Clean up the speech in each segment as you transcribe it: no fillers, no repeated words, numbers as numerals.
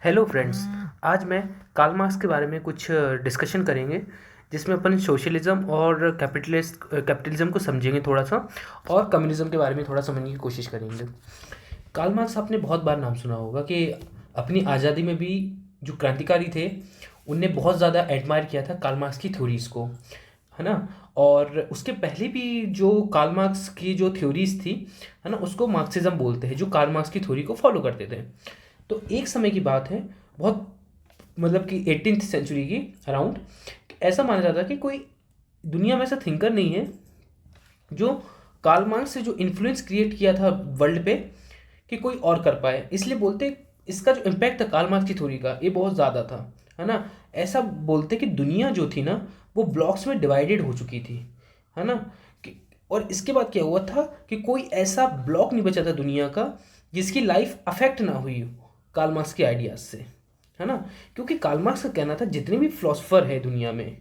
Hello friends. आज मैं Karl Marx के बारे में कुछ डिस्कशन करेंगे, जिसमें अपन सोशलिज्म और कैपिटलिज्म को समझेंगे थोड़ा सा, और कम्युनिज्म के बारे में थोड़ा समझने की कोशिश करेंगे। कार्ल मार्क्स आपने बहुत बार नाम सुना होगा कि अपनी आज़ादी में भी जो क्रांतिकारी थे उनने बहुत ज़्यादा एडमायर किया था कार्ल मार्क्स की थ्योरीज़ को, है ना। और उसके पहले भी जो कार्ल मार्क्स की जो थ्योरीज थी, है ना, उसको मार्क्सिज्म बोलते हैं, जो कार्ल मार्क्स की थ्योरी को फॉलो करते थे। तो एक समय की बात है, बहुत मतलब कि 18th सेंचुरी की अराउंड, ऐसा माना जाता है कि कोई दुनिया में ऐसा थिंकर नहीं है जो कार्ल मार्क्स से जो इन्फ्लुएंस क्रिएट किया था वर्ल्ड पे, कि कोई और कर पाए। इसलिए बोलते इसका जो इम्पैक्ट था कार्ल मार्क्स की थ्योरी का, ये बहुत ज़्यादा था, है ना। ऐसा बोलते कि दुनिया जो थी ना, वो ब्लॉक्स में डिवाइडेड हो चुकी थी, है ना। और इसके बाद क्या हुआ था कि कोई ऐसा ब्लॉक नहीं बचा था दुनिया का जिसकी लाइफ अफेक्ट ना हुई हो कार्ल मार्क्स के आइडियाज से, है ना। क्योंकि कार्ल मार्क्स का कहना था जितने भी फिलोसफर है दुनिया में,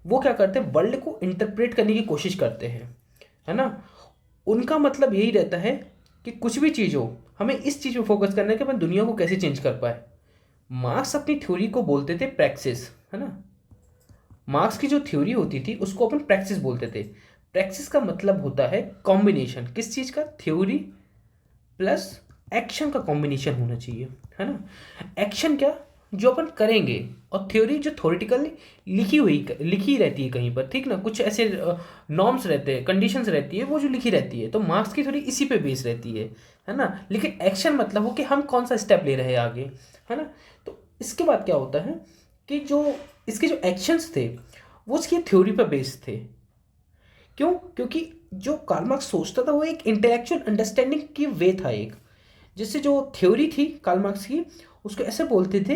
वो क्या करते हैं, वर्ल्ड को इंटरप्रेट करने की कोशिश करते हैं, है ना। उनका मतलब यही रहता है कि कुछ भी चीज़ हो, हमें इस चीज़ पे फोकस करना है कि अपन दुनिया को कैसे चेंज कर पाए। मार्क्स अपनी थ्योरी को बोलते थे प्रैक्सिस, है ना। मार्क्स की जो थ्योरी होती थी उसको अपन प्रैक्सिस बोलते थे। प्रैक्सिस का मतलब होता है कॉम्बिनेशन, किस चीज़ का, थ्योरी प्लस एक्शन का कॉम्बिनेशन होना चाहिए, है ना। एक्शन क्या, जो अपन करेंगे, और थ्योरी जो थ्योरेटिकली लिखी रहती है कहीं पर, ठीक ना, कुछ ऐसे नॉर्म्स रहते हैं, कंडीशंस रहती है, वो जो लिखी रहती है। तो मार्क्स की थ्योरी इसी पे बेस रहती है ना। लेकिन एक्शन मतलब हो कि हम कौन सा स्टेप ले रहे हैं आगे, है ना। तो इसके बाद क्या होता है कि जो इसके जो एक्शंस थे वो उसकी थ्योरी पर बेस्ड थे। क्यों? क्योंकि जो कार्ल मार्क्स सोचता था वो एक इंटेलेक्चुअल अंडरस्टैंडिंग की वे था एक, जिससे जो थ्योरी थी कार्ल मार्क्स की, उसको ऐसे बोलते थे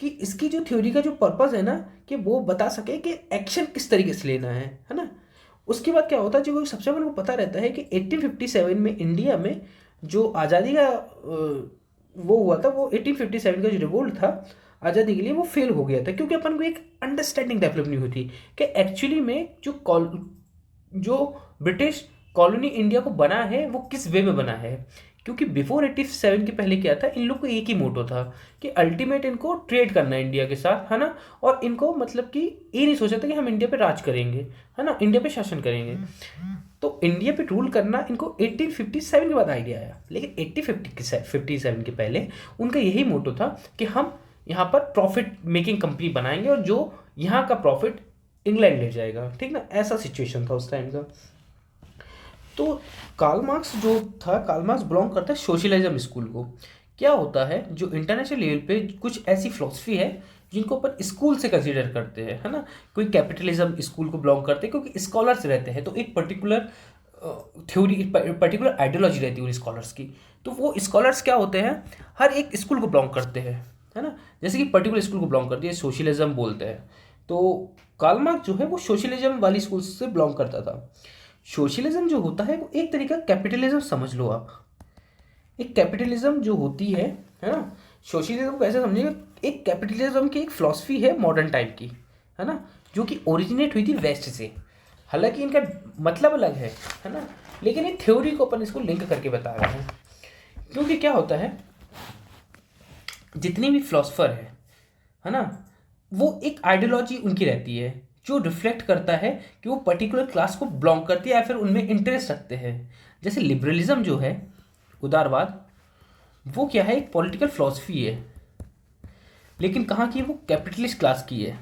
कि इसकी जो थ्योरी का जो पर्पस है ना, कि वो बता सके कि एक्शन किस तरीके से लेना है ना। उसके बाद क्या होता है, जो सबसे पहले वो पता रहता है कि 1857 में इंडिया में जो आज़ादी का वो हुआ था, वो 1857 का जो रिवोल्ट था आज़ादी के लिए, वो फेल हो गया था, क्योंकि अपन को एक अंडरस्टैंडिंग डेवलप नहीं हुई थी कि एक्चुअली में जो ब्रिटिश कॉलोनी इंडिया को बना है वो किस वे में बना है। क्योंकि बिफोर 87 के पहले क्या था, इन लोग को एक ही मोटो था कि अल्टीमेट इनको ट्रेड करना है इंडिया के साथ, है ना। और इनको मतलब कि ये नहीं सोचा था कि हम इंडिया पे राज करेंगे, है ना, इंडिया पे शासन करेंगे। तो इंडिया पे रूल करना इनको 1857 के बाद आइडिया आया, लेकिन 1857 के पहले उनका यही मोटो था कि हम यहाँ पर प्रॉफिट मेकिंग कंपनी बनाएंगे, और जो यहाँ का प्रॉफिट इंग्लैंड ले जाएगा, ठीक ना। ऐसा सिचुएशन था उस टाइम का। तो कार्ल मार्क्स जो था, कार्ल मार्क्स बिलोंग करता है सोशलिज्म स्कूल को। क्या होता है, जो इंटरनेशनल लेवल पे कुछ ऐसी फिलोसफी है जिनको अपन स्कूल से कंसीडर करते हैं, है ना। कोई कैपिटलिज्म स्कूल को बिलोंग करते हैं क्योंकि स्कॉलर्स रहते हैं, तो एक पर्टिकुलर थ्योरी, पर्टिकुलर आइडियोलॉजी रहती है उन स्कॉलर्स की। तो वो स्कॉलर्स क्या होते हैं, हर एक स्कूल को बिलोंग करते हैं, है ना। जैसे कि पर्टिकुलर स्कूल को बिलोंग करती है, सोशलिज्म बोलते हैं। तो कार्ल मार्क्स जो है वो सोशलिज्म वाली स्कूल से बिलोंग करता था। सोशलिज्म जो होता है वो एक तरीका कैपिटलिज्म समझ लो आप। एक कैपिटलिज्म जो होती है ना, सोशलिज्म को ऐसे समझिए, एक कैपिटलिज्म की एक फिलॉसफी है मॉडर्न टाइप की, है ना, जो कि ओरिजिनेट हुई थी वेस्ट से। हालांकि इनका मतलब अलग है ना, लेकिन ये थ्योरी को अपन इसको लिंक करके बता रहे हैं। क्योंकि क्या होता है, जितनी भी फिलोसफर है ना, वो एक आइडियोलॉजी उनकी रहती है जो रिफ्लेक्ट करता है कि वो पर्टिकुलर क्लास को बिलोंग करती है या फिर उनमें इंटरेस्ट रखते हैं। जैसे लिबरलिज्म जो है, उदारवाद, वो क्या है, एक पॉलिटिकल फिलॉसफी है, लेकिन कहाँ की है, वो कैपिटलिस्ट क्लास की है।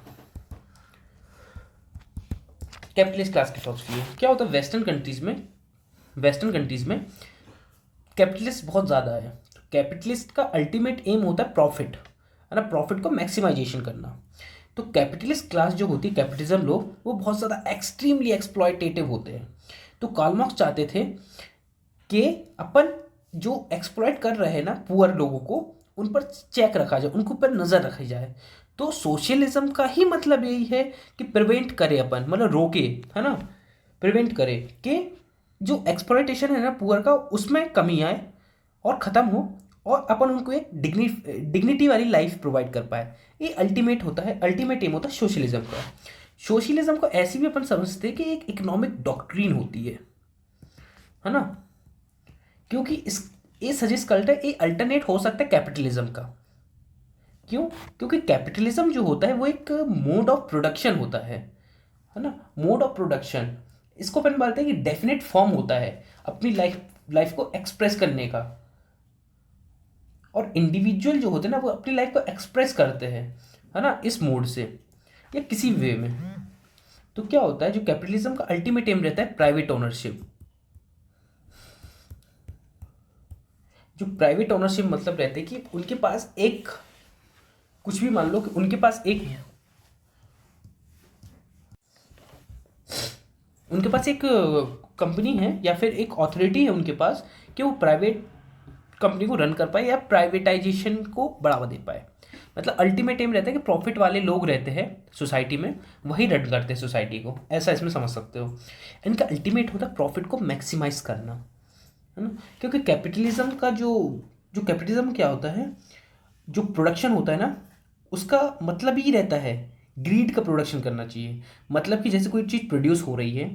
कैपिटलिस्ट क्लास की फिलॉसफी है। क्या होता है, वेस्टर्न कंट्रीज में कैपिटलिस्ट बहुत ज़्यादा है। कैपिटलिस्ट का अल्टीमेट एम होता है प्रॉफिट, है ना, प्रॉफिट को मैक्सिमाइजेशन करना। तो कैपिटलिस्ट क्लास जो होती है, कैपिटलिज्म लोग, वो बहुत ज़्यादा एक्सट्रीमली एक्सप्लॉयटेटिव होते हैं। तो कार्ल मार्क्स चाहते थे कि अपन जो एक्सप्लॉयट कर रहे हैं ना पुअर लोगों को, उन पर चेक रखा जाए, उनके ऊपर नज़र रखी जाए। तो सोशलिज्म का ही मतलब यही है कि प्रिवेंट करे अपन, मतलब रोके, है ना, प्रिवेंट करे कि जो एक्सप्लॉयटेशन है ना पुअर का, उसमें कमी आए और ख़त्म हो, और अपन उनको एक डिग्निटी वाली लाइफ प्रोवाइड कर पाए। ये अल्टीमेट एम होता है सोशलिज्म का। सोशलिज्म को ऐसी भी अपन समझते हैं कि एक इकोनॉमिक डॉक्ट्रिन होती है ना। क्योंकि इस ये सजेस्ट करता है ये अल्टरनेट हो सकता है कैपिटलिज्म का। क्यों? क्योंकि कैपिटलिज्म जो होता है वो एक मोड ऑफ प्रोडक्शन होता है ना, मोड ऑफ प्रोडक्शन। इसको अपन बोलते हैं कि डेफिनेट फॉर्म होता है अपनी लाइफ लाइफ को एक्सप्रेस करने का। और इंडिविजुअल जो होते हैं ना वो अपनी लाइफ को एक्सप्रेस करते हैं, है ना, इस मोड से या किसी वे में। तो क्या होता है, जो कैपिटलिज्म का अल्टीमेट एम रहता है प्राइवेट ओनरशिप। जो प्राइवेट ओनरशिप मतलब रहते हैं कि उनके पास एक, कुछ भी मान लो कि उनके पास एक कंपनी है या फिर एक अथॉरिटी है उनके पास कि वो प्राइवेट कंपनी को रन कर पाए या प्राइवेटाइजेशन को बढ़ावा दे पाए। मतलब अल्टीमेट एम रहता है कि प्रॉफिट वाले लोग रहते हैं सोसाइटी में, वही रन करते हैं सोसाइटी को, ऐसा इसमें समझ सकते हो। इनका अल्टीमेट होता है प्रॉफिट को मैक्सिमाइज करना, है ना। क्योंकि कैपिटलिज्म का जो जो कैपिटलिज्म क्या होता है, जो प्रोडक्शन होता है ना, उसका मतलब ही रहता है ग्रीड का प्रोडक्शन करना चाहिए। मतलब कि जैसे कोई चीज़ प्रोड्यूस हो रही है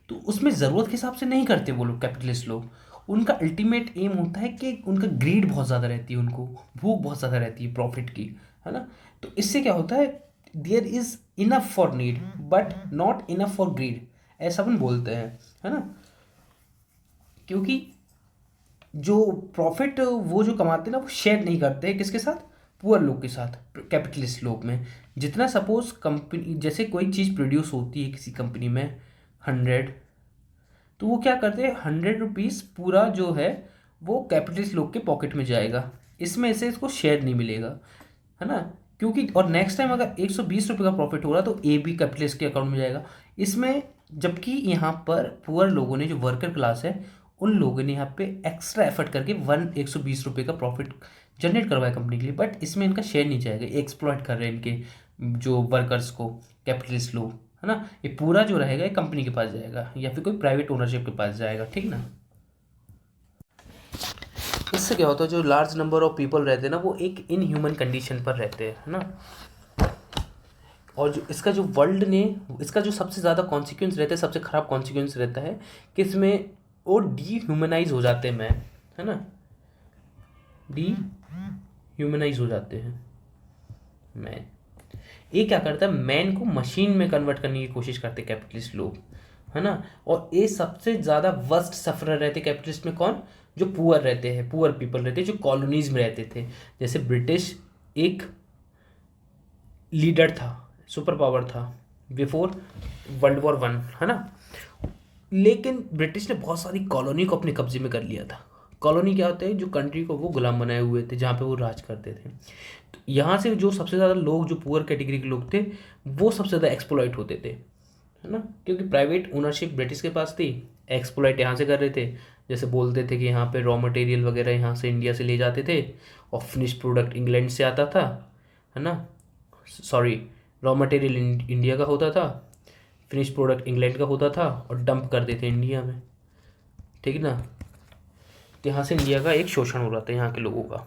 तो उसमें ज़रूरत के हिसाब से नहीं करते वो लोग, कैपिटलिस्ट लोग। उनका अल्टीमेट एम होता है कि उनका ग्रीड बहुत ज़्यादा रहती है, उनको भूख बहुत ज़्यादा रहती है प्रॉफिट की, है ना। तो इससे क्या होता है, there is enough for need but not enough for greed, ऐसा अपन बोलते हैं, है ना। क्योंकि जो प्रॉफिट वो जो कमाते हैं ना वो शेयर नहीं करते हैं किसके साथ, पुअर लोग के साथ, कैपिटलिस्ट लोग में। जितना सपोज कंपनी, जैसे कोई चीज़ प्रोड्यूस होती है किसी कंपनी में 100, तो वो क्या करते हैं 100 रुपीज़ पूरा जो है वो कैपिटलिस्ट लोग के पॉकेट में जाएगा, इसमें से इसको शेयर नहीं मिलेगा, है ना। क्योंकि और नेक्स्ट टाइम अगर 120 रुपये का प्रॉफिट हो रहा तो ए भी कैपिटलिस्ट के अकाउंट में जाएगा इसमें। जबकि यहाँ पर पुअर लोगों ने, जो वर्कर क्लास है, उन लोगों ने यहाँ पे एक्स्ट्रा एफर्ट करके 120 रुपये का प्रॉफिट जनरेट करवाया कंपनी के लिए, बट इसमें इनका शेयर नहीं जाएगा, एक्सप्लॉइट कर रहे हैं इनके जो वर्कर्स को कैपिटलिस्ट लोग, है ना। ये पूरा जो रहेगा ये कंपनी के पास जाएगा या फिर कोई प्राइवेट ओनरशिप के पास जाएगा, ठीक ना। इससे क्या होता है, जो लार्ज नंबर ऑफ पीपल रहते हैं ना वो एक इन ह्यूमन कंडीशन पर रहते हैं, है ना। और जो इसका जो वर्ल्ड ने, इसका जो सबसे ज़्यादा कॉन्सिक्वेंस रहता है, सबसे ख़राब कॉन्सिक्वेंस रहता है कि इसमें वो डी ह्यूमनाइज हो जाते हैं मैन, है ना, डी ह्यूमनाइज हो जाते हैं मैन। ये क्या करता है, मैन को मशीन में कन्वर्ट करने की कोशिश करते हैं कैपिटलिस्ट लोग, है ना। और ये सबसे ज़्यादा वर्स्ट सफरर रहते कैपिटलिस्ट में कौन, जो पुअर रहते हैं, पुअर पीपल रहते हैं, जो कॉलोनीज में रहते थे। जैसे ब्रिटिश एक लीडर था, सुपर पावर था बिफोर वर्ल्ड वॉर 1, है ना। लेकिन ब्रिटिश ने बहुत सारी कॉलोनी को अपने कब्जे में कर लिया था। कॉलोनी क्या होते हैं, जो कंट्री को वो गुलाम बनाए हुए थे, जहाँ पे वो राज करते थे। तो यहाँ से जो सबसे ज़्यादा लोग, जो पुअर कैटेगरी के लोग थे, वो सबसे ज़्यादा एक्सप्लॉइट होते थे, है ना। क्योंकि प्राइवेट ओनरशिप ब्रिटिश के पास थी, एक्सप्लॉइट यहाँ से कर रहे थे। जैसे बोलते थे कि यहाँ पे रॉ मटेरियल वगैरह यहाँ से इंडिया से ले जाते थे और फिनिश प्रोडक्ट इंग्लैंड से आता था, है ना। सॉरी, रॉ मटेरियल इंडिया का होता था, फिनिश प्रोडक्ट इंग्लैंड का होता था और डंप कर देते इंडिया में, ठीक है ना। तो यहाँ से इंडिया का एक शोषण हो रहा था यहाँ के लोगों का,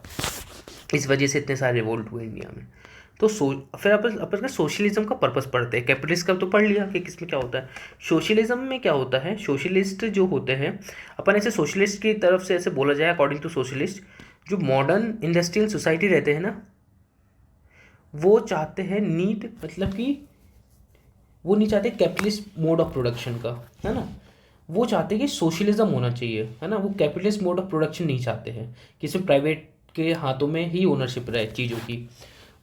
इस वजह से इतने सारे रिवोल्ट हुए इंडिया में। तो फिर अपन का सोशलिज्म का पर्पस पढ़ते हैं। कैपिटलिस्ट का तो पढ़ लिया कि किसमें क्या होता है। सोशलिज्म में क्या होता है, सोशलिस्ट जो होते हैं, अपन ऐसे सोशलिस्ट की तरफ से ऐसे बोला जाए, अकॉर्डिंग टू सोशलिस्ट, जो मॉडर्न इंडस्ट्रियल सोसाइटी रहते हैं ना, वो चाहते हैं नीड, मतलब कि वो नहीं चाहते कैपिटलिस्ट मोड ऑफ प्रोडक्शन का, है ना। वो चाहते हैं कि सोशलिज्म होना चाहिए, है ना। वो कैपिटलिस्ट मोड ऑफ प्रोडक्शन नहीं चाहते हैं कि सिर्फ प्राइवेट के हाथों में ही ओनरशिप रहे चीज़ों की।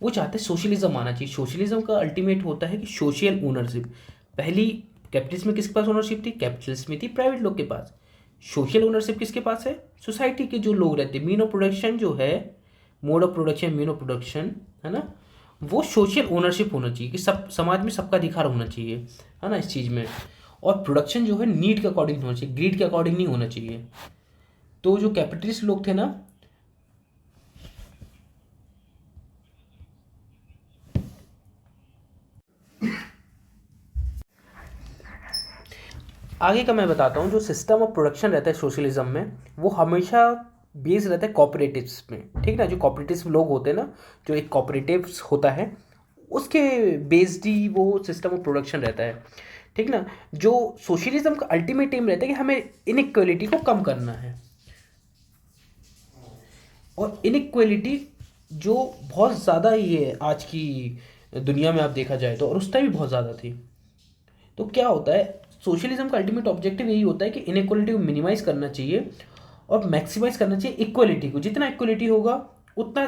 वो चाहते हैं सोशलिज्म आना चाहिए। सोशलिज्म का अल्टीमेट होता है कि सोशल ओनरशिप। पहली कैपिटलिस्ट में किसके पास ओनरशिप थी, कैपिटलिस्ट में थी प्राइवेट लोग के पास। सोशल ओनरशिप किसके पास है, सोसाइटी के जो लोग रहते हैं। मीन ऑफ प्रोडक्शन जो है, mode of production, mean of production, है ना, वो सोशल ओनरशिप होना चाहिए कि सब समाज में सबका अधिकार होना चाहिए, है ना, इस चीज़ में। और प्रोडक्शन जो है नीड के अकॉर्डिंग होना चाहिए, ग्रीड के अकॉर्डिंग नहीं होना चाहिए। तो जो कैपिटलिस्ट लोग थे ना, आगे का मैं बताता हूँ। जो सिस्टम ऑफ प्रोडक्शन रहता है सोशलिज्म में, वो हमेशा बेस रहता है कोऑपरेटिव्स में, ठीक ना। जो कोऑपरेटिव लोग होते हैं ना, जो एक कोऑपरेटिव्स होता है, उसके बेस्ड ही वो सिस्टम ऑफ प्रोडक्शन रहता है, ठीक ना। जो सोशलिज्म का अल्टीमेट एम रहता है कि हमें इनइक्वालिटी को कम करना है। और इनइक्वालिटी जो बहुत ज़्यादा ही है आज की दुनिया में आप देखा जाए तो, और उस टाइम भी बहुत ज़्यादा थी। तो क्या होता है, सोशलिज्म का अल्टीमेट ऑब्जेक्टिव यही होता है कि इनइक्वालिटी को मिनिमाइज करना चाहिए और मैक्सिमाइज करना चाहिए इक्वलिटी को। जितना इक्वलिटी होगा उतना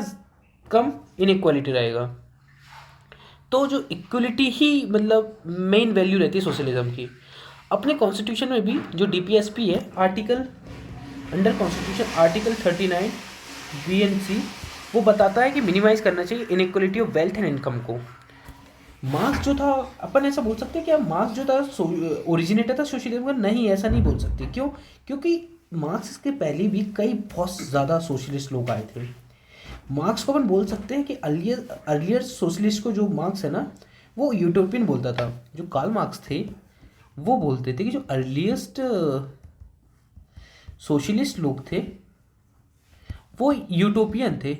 कम इनइक्वालिटी रहेगा। तो जो इक्वलिटी ही मतलब मेन वैल्यू रहती है सोशलिज्म की। अपने कॉन्स्टिट्यूशन में भी जो डीपीएसपी है, article under constitution article 39 B and C, वो बताता है कि मिनिमाइज करना चाहिए inequality of wealth and income को। मार्क्स जो था, अपन ऐसा बोल सकते हैं क्या मार्क्स जो था ओरिजिनेटर था सोशलिज्म का? नहीं, ऐसा नहीं बोल सकते। क्यों? क्योंकि मार्क्स के पहले भी कई बहुत ज़्यादा सोशलिस्ट लोग आए थे। मार्क्स को अपन बोल सकते हैं कि अर्लियर सोशलिस्ट को जो मार्क्स है ना, वो यूटोपियन बोलता था। जो कार्ल मार्क्स थे वो बोलते थे कि जो अर्लीस्ट सोशलिस्ट लोग थे वो यूटोपियन थे।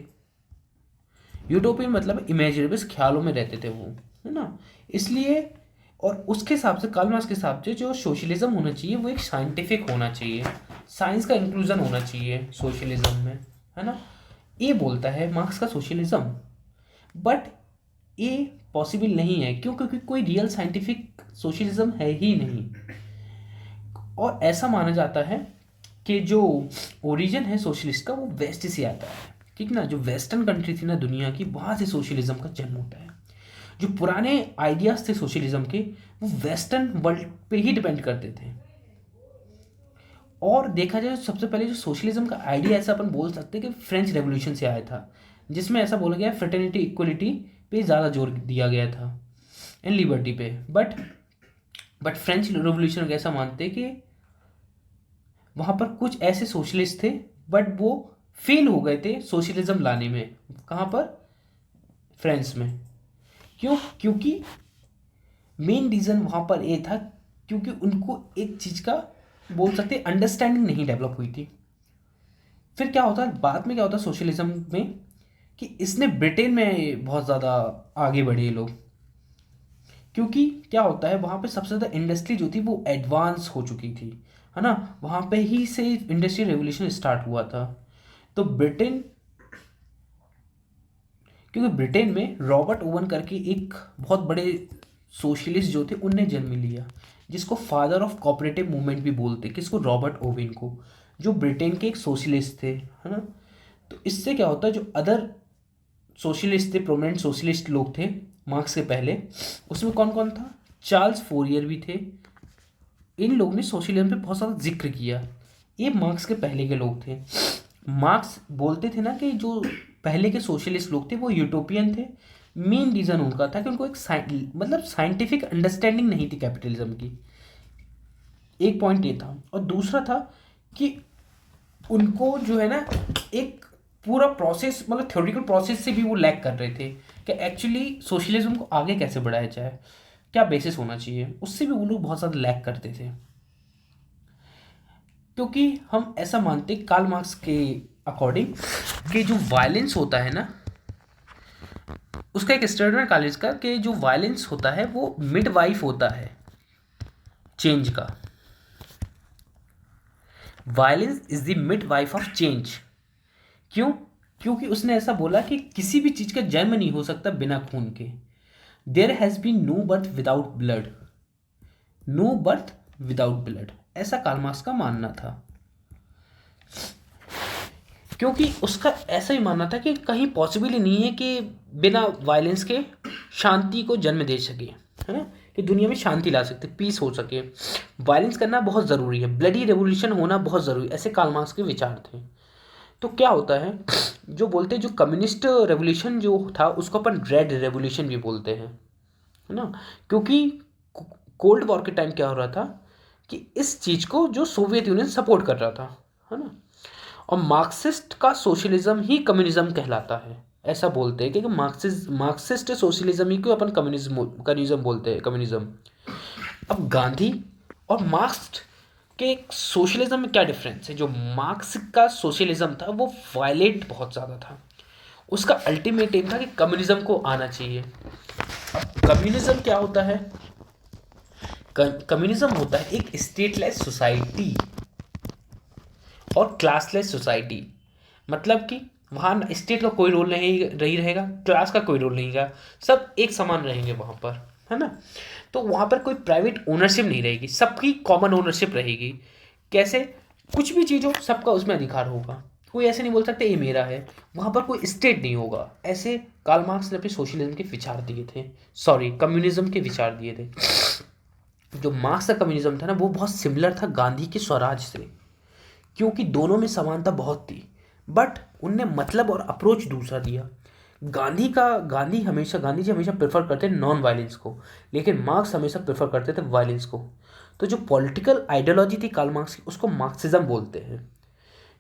यूटोपियन मतलब इमेजिनेबल, ख्यालों में रहते थे वो, है ना। इसलिए और उसके हिसाब से, कार्ल मार्क्स के हिसाब से जो सोशलिज्म होना चाहिए वो एक साइंटिफिक होना चाहिए, साइंस का इंक्लूजन होना चाहिए सोशलिज्म में, है ना। ये बोलता है मार्क्स का सोशलिज्म। बट ये पॉसिबल नहीं है। क्यों? क्योंकि कोई रियल साइंटिफिक सोशलिज्म है ही नहीं। और ऐसा माना जाता है कि जो ओरिजिन है सोशलिस्ट का वो वेस्ट से आता है, ठीक ना। जो वेस्टर्न कंट्री थी ना दुनिया की, वहाँ से सोशलिज्म का जन्म होता है। जो पुराने आइडियाज थे सोशलिज्म के, वो वेस्टर्न वर्ल्ड पे ही डिपेंड करते थे। और देखा जाए तो सबसे पहले जो सोशलिज्म का आइडिया, ऐसा अपन बोल सकते हैं कि फ्रेंच रेवोल्यूशन से आया था, जिसमें ऐसा बोला गया फ्रेटर्निटी इक्वलिटी पे ज़्यादा जोर दिया गया था, एंड लिबर्टी पे। बट फ्रेंच रेवोल्यूशन ऐसा मानते कि वहाँ पर कुछ ऐसे सोशलिस्ट थे बट वो फेल हो गए थे सोशलिज्म लाने में। कहाँ पर? फ्रांस में। क्यों? क्योंकि मेन रीज़न वहाँ पर ये था क्योंकि उनको एक चीज़ का बोल सकते अंडरस्टैंडिंग नहीं डेवलप हुई थी। फिर क्या होता है बाद में, क्या होता है सोशलिज्म में, कि इसने ब्रिटेन में बहुत ज़्यादा आगे बढ़े ये लोग। क्योंकि क्या होता है वहाँ पे सबसे ज़्यादा इंडस्ट्री जो थी वो एडवांस हो चुकी थी, है ना। वहाँ पे ही से इंडस्ट्रियल रेवोल्यूशन स्टार्ट हुआ था। तो ब्रिटेन, क्योंकि ब्रिटेन में रॉबर्ट ओवन करके एक बहुत बड़े सोशलिस्ट जो थे उनने जन्म लिया, जिसको फादर ऑफ कोऑपरेटिव मूवमेंट भी बोलते। किसको? रॉबर्ट ओवन को, जो ब्रिटेन के एक सोशलिस्ट थे, है ना। तो इससे क्या होता है, जो अदर सोशलिस्ट थे, प्रोमिनेंट सोशलिस्ट लोग थे मार्क्स के पहले, उसमें कौन कौन था? चार्ल्स फोरियर भी थे। इन लोगों ने सोशलिज्म पे बहुत ज़्यादा जिक्र किया। ये मार्क्स के पहले के लोग थे। मार्क्स बोलते थे ना कि जो पहले के सोशलिस्ट लोग थे वो यूटोपियन थे। मेन रीज़न उनका था कि उनको एक मतलब साइंटिफिक अंडरस्टैंडिंग नहीं थी कैपिटलिज्म की। एक पॉइंट ये था। और दूसरा था कि उनको जो है ना एक पूरा प्रोसेस, मतलब थ्योरेटिकल प्रोसेस से भी वो लैक कर रहे थे कि एक्चुअली सोशलिज्म को आगे कैसे बढ़ाया जाए, क्या बेसिस होना चाहिए, उससे भी वो लोग बहुत ज़्यादा लैक करते थे। क्योंकि हम ऐसा मानते कार्ल मार्क्स के अकॉर्डिंग कि जो वायलेंस होता है ना, उसका एक स्टेटमेंट कॉलेज का कि जो वायलेंस होता है वो मिडवाइफ होता है चेंज का। Violence is the midwife of change. क्यों? क्योंकि उसने ऐसा बोला कि किसी भी चीज़ का जन्म नहीं हो सकता बिना खून के। There has been no birth without blood, no birth without blood, ऐसा कार्ल मार्क्स का मानना था। क्योंकि उसका ऐसा ही मानना था कि कहीं पॉसिबल ही नहीं है कि बिना वायलेंस के शांति को जन्म दे सके, है ना, कि दुनिया में शांति ला सकते, पीस हो सके। वायलेंस करना बहुत ज़रूरी है, ब्लडी रेवोल्यूशन होना बहुत ज़रूरी है, ऐसे कार्ल मार्क्स के विचार थे। तो क्या होता है, जो बोलते हैं जो कम्युनिस्ट रेवोल्यूशन जो था उसको अपन रेड रेवोल्यूशन भी बोलते हैं, है ना। क्योंकि कोल्ड वॉर के टाइम क्या हो रहा था कि इस चीज़ को जो सोवियत यूनियन सपोर्ट कर रहा था, है ना। और मार्क्सिस्ट का सोशलिज्म ही कम्युनिज्म कहलाता है। ऐसा बोलते हैं कि मार्क्सिस्ट सोशलिज्म ही को अपन कम्युनिज्म बोलते हैं, कम्युनिज्म। अब गांधी और मार्क्स के सोशलिज्म में क्या डिफरेंस है? जो मार्क्स का सोशलिज्म था वो वायलेंट बहुत ज़्यादा था। उसका अल्टीमेट एम था कि कम्युनिज्म को आना चाहिए। अब कम्युनिज्म क्या होता है? कम्युनिज्म होता है एक स्टेटलेस सोसाइटी और क्लासलेस सोसाइटी। मतलब कि वहाँ स्टेट का कोई रोल नहीं रहेगा, क्लास का कोई रोल नहीं रहेगा, सब एक समान रहेंगे वहाँ पर, है ना। तो वहाँ पर कोई प्राइवेट ओनरशिप नहीं रहेगी, सबकी कॉमन ओनरशिप रहेगी। कैसे? कुछ भी चीज़ हो सबका उसमें अधिकार होगा, कोई ऐसे नहीं बोल सकते ये मेरा है। वहाँ पर कोई स्टेट नहीं होगा। ऐसे कार्ल मार्क्स ने अपने सोशलिज्म के विचार दिए थे, सॉरी कम्युनिज्म के विचार दिए थे। जो मार्क्स का कम्युनिज्म था ना, वो बहुत सिमिलर था गांधी के स्वराज से, क्योंकि दोनों में समानता बहुत थी, बट उनने मतलब और अप्रोच दूसरा दिया। गांधी जी हमेशा प्रेफर करते नॉन वायलेंस को, लेकिन मार्क्स हमेशा प्रेफर करते थे वायलेंस को। तो जो पॉलिटिकल आइडियोलॉजी थी कार्ल मार्क्स की, उसको मार्क्सिज्म बोलते हैं।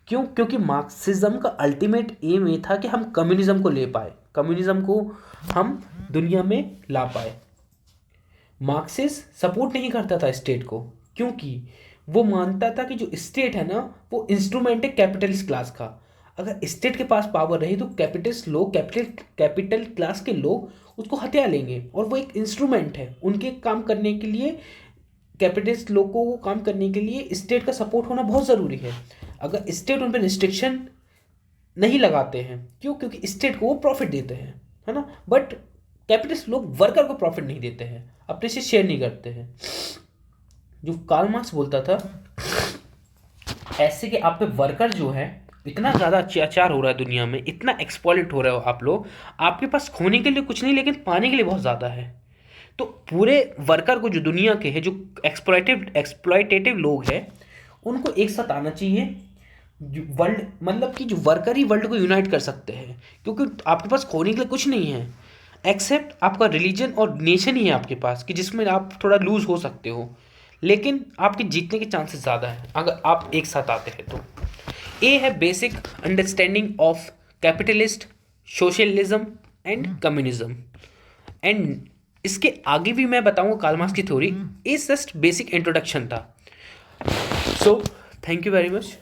क्यों? क्योंकि मार्क्सिज्म का अल्टीमेट एम ये था कि हम कम्युनिज्म को ले पाए, कम्युनिज्म को हम दुनिया में ला पाए। मार्क्सिस्ट सपोर्ट नहीं करता था स्टेट को, क्योंकि वो मानता था कि जो स्टेट है ना, वो इंस्ट्रूमेंट है कैपिटलिस्ट क्लास का। अगर स्टेट के पास पावर रही तो कैपिटलिस्ट लोग, कैपिटल क्लास के लोग उसको हथिया लेंगे, और वो एक इंस्ट्रूमेंट है उनके काम करने के लिए। कैपिटलिस्ट लोगों को काम करने के लिए स्टेट का सपोर्ट होना बहुत ज़रूरी है। अगर स्टेट उन पर रिस्ट्रिक्शन नहीं लगाते हैं, क्यों? क्योंकि स्टेट को वो प्रॉफिट देते हैं, है ना। बट कैपिटलिस्ट लोग वर्कर को प्रॉफिट नहीं देते हैं, अपने से शेयर नहीं करते हैं। जो कार्ल मार्क्स बोलता था, ऐसे कि आप पे वर्कर जो है, इतना ज़्यादा अत्याचार हो रहा है दुनिया में, इतना एक्सप्लॉइट हो रहे हो आप लोग, आपके पास खोने के लिए कुछ नहीं लेकिन पाने के लिए बहुत ज़्यादा है। तो पूरे वर्कर को, जो दुनिया के हैं, जो एक्सप्लॉइटेटिव लोग हैं, उनको एक साथ आना चाहिए। वर्ल्ड मतलब कि जो वर्कर ही वर्ल्ड को यूनाइट कर सकते हैं, क्योंकि आपके पास खोने के लिए कुछ नहीं है एक्सेप्ट आपका रिलीजन और नेशन ही है आपके पास, कि जिसमें आप थोड़ा लूज हो सकते हो, लेकिन आपके जीतने के चांसेस ज़्यादा हैं अगर आप एक साथ आते हैं तो। ये है basic understanding of capitalist, socialism and communism. And इसके आगे भी मैं बताऊंगा कार्ल मार्क्स की थ्योरी। इस जस्ट बेसिक इंट्रोडक्शन था। So thank you very much.